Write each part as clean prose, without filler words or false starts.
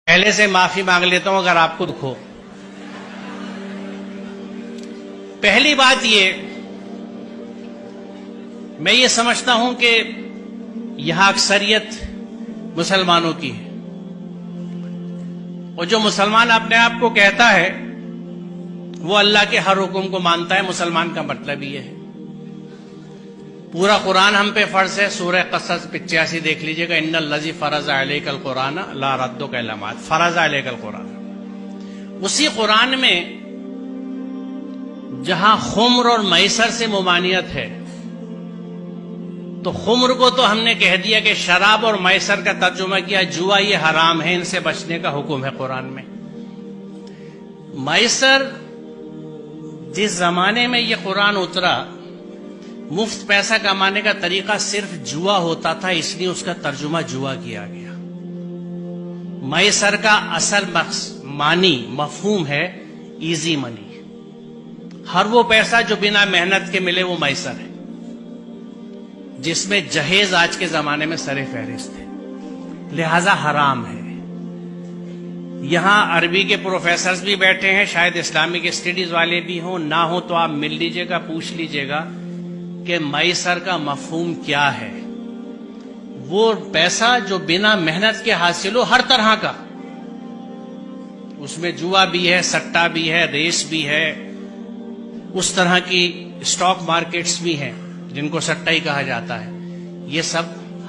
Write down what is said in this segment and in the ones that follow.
پہلے سے معافی مانگ لیتا ہوں اگر آپ کو دکھ ہو۔ پہلی بات میں یہ سمجھتا ہوں کہ یہاں اکثریت مسلمانوں کی ہے، اور جو مسلمان اپنے آپ کو کہتا ہے وہ اللہ کے ہر حکم کو مانتا ہے۔ مسلمان کا مطلب یہ ہے، پورا قرآن ہم پہ فرض ہے۔ سورہ قصص 85 دیکھ لیجئے گا، ان الذی فرض علیک القرآن لا ردک الی معاد، فرض علیک القرآن۔ اسی قرآن میں جہاں خمر اور میسر سے ممانعت ہے، تو خمر کو تو ہم نے کہہ دیا کہ شراب، اور میسر کا ترجمہ کیا جوا، یہ حرام ہے، ان سے بچنے کا حکم ہے قرآن میں۔ میسر، جس زمانے میں یہ قرآن اترا، مفت پیسہ کمانے کا طریقہ صرف جوا ہوتا تھا، اس لیے اس کا ترجمہ جوا کیا گیا۔ میسر کا اصل معنی مفہوم ہے ایزی منی، ہر وہ پیسہ جو بنا محنت کے ملے وہ میسر ہے، جس میں جہیز آج کے زمانے میں سر فہرست ہے، لہذا حرام ہے۔ یہاں عربی کے پروفیسرز بھی بیٹھے ہیں، شاید اسلامک اسٹڈیز والے بھی ہوں، نہ ہوں تو آپ مل لیجئے گا، پوچھ لیجئے گا کہ میسر کا مفہوم کیا ہے۔ وہ پیسہ جو بنا محنت کے حاصل ہو، ہر طرح کا، اس میں جوا بھی ہے، سٹا بھی ہے، ریس بھی ہے، اس طرح کی اسٹاک مارکیٹس بھی ہیں جن کو سٹا ہی کہا جاتا ہے، یہ سب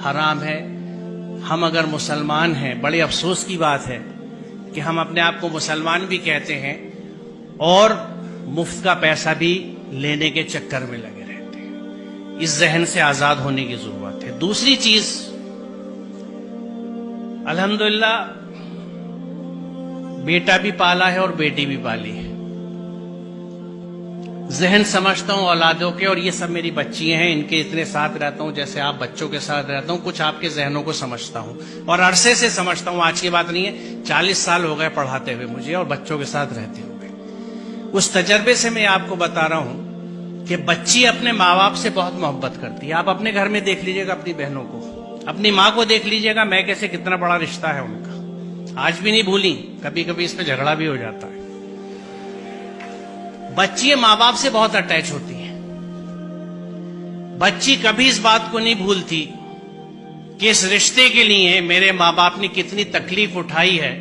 حرام ہے۔ ہم اگر مسلمان ہیں، بڑے افسوس کی بات ہے کہ ہم اپنے آپ کو مسلمان بھی کہتے ہیں اور مفت کا پیسہ بھی لینے کے چکر میں لگے رہتے ہیں۔ اس ذہن سے آزاد ہونے کی ضرورت ہے۔ دوسری چیز، الحمدللہ بیٹا بھی پالا ہے اور بیٹی بھی پالی ہے۔ ذہن سمجھتا ہوں اولادوں کے، اور یہ سب میری بچیاں ہیں، ان کے اتنے ساتھ رہتا ہوں جیسے آپ بچوں کے ساتھ رہتا ہوں۔ کچھ آپ کے ذہنوں کو سمجھتا ہوں، اور عرصے سے سمجھتا ہوں، آج کی بات نہیں ہے، 40 سال ہو گئے پڑھاتے ہوئے مجھے اور بچوں کے ساتھ رہتے ہوئے۔ اس تجربے سے میں آپ کو بتا رہا ہوں کہ بچی اپنے ماں باپ سے بہت محبت کرتی ہے۔ آپ اپنے گھر میں دیکھ لیجئے گا، اپنی بہنوں کو، اپنی ماں کو دیکھ لیجئے گا، میں کیسے کتنا بڑا رشتہ ہے ان کا، آج بھی نہیں بھولی، کبھی کبھی اس پہ جھگڑا بھی ہو جاتا ہے۔ بچی ماں باپ سے بہت اٹیچ ہوتی ہیں۔ بچی کبھی اس بات کو نہیں بھولتی کہ اس رشتے کے لیے میرے ماں باپ نے کتنی تکلیف اٹھائی ہے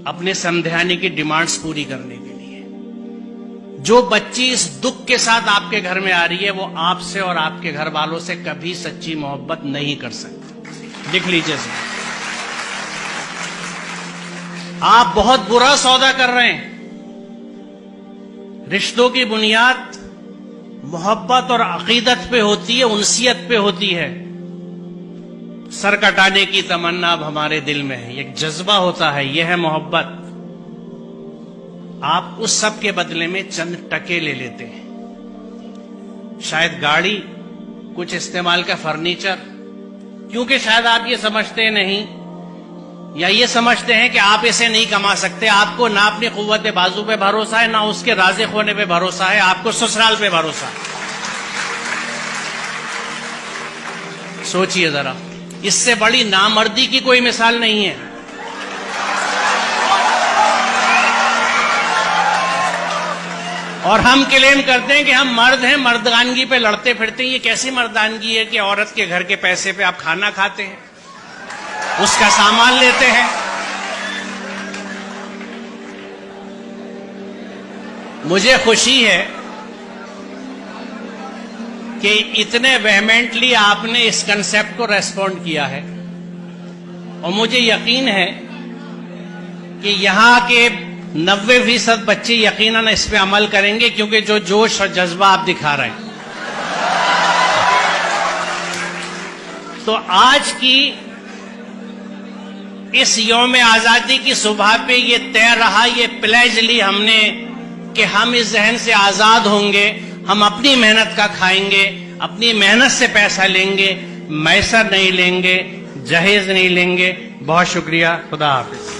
اپنے سمدھانے کی ڈیمانڈز پوری کرنے کے لیے۔ جو بچی اس دکھ کے ساتھ آپ کے گھر میں آ رہی ہے، وہ آپ سے اور آپ کے گھر والوں سے کبھی سچی محبت نہیں کر سکتی۔ لکھ لیجیے، آپ بہت برا سودا کر رہے ہیں۔ رشتوں کی بنیاد محبت اور عقیدت پہ ہوتی ہے، انسیت پہ ہوتی ہے۔ سر کٹانے کی تمنا اب ہمارے دل میں ہے، ایک جذبہ ہوتا ہے، یہ ہے محبت۔ آپ اس سب کے بدلے میں چند ٹکے لے لیتے ہیں، شاید گاڑی، کچھ استعمال کا فرنیچر، کیونکہ شاید آپ یہ سمجھتے نہیں، یا یہ سمجھتے ہیں کہ آپ اسے نہیں کما سکتے۔ آپ کو نہ اپنی قوت بازو پہ بھروسہ ہے، نہ اس کے رازق ہونے پہ بھروسہ ہے، آپ کو سسرال پہ بھروسہ ہے۔ سوچئے ذرا، اس سے بڑی نامردی کی کوئی مثال نہیں ہے۔ اور ہم کلیم کرتے ہیں کہ ہم مرد ہیں، مردانگی پہ لڑتے پھرتے ہیں۔ یہ کیسی مردانگی ہے کہ عورت کے گھر کے پیسے پہ آپ کھانا کھاتے ہیں، اس کا سامان لیتے ہیں۔ مجھے خوشی ہے کہ اتنے ویہمنٹلی آپ نے اس کنسپٹ کو ریسپونڈ کیا ہے، اور مجھے یقین ہے کہ یہاں کے 90% بچے یقیناً اس پہ عمل کریں گے، کیونکہ جو جوش اور جذبہ آپ دکھا رہے ہیں۔ تو آج کی اس یوم آزادی کی صبح پہ یہ طے رہا، یہ پلیج لی ہم نے کہ ہم اس ذہن سے آزاد ہوں گے، ہم اپنی محنت کا کھائیں گے، اپنی محنت سے پیسہ لیں گے، میسر نہیں لیں گے، جہیز نہیں لیں گے۔ بہت شکریہ، خدا حافظ۔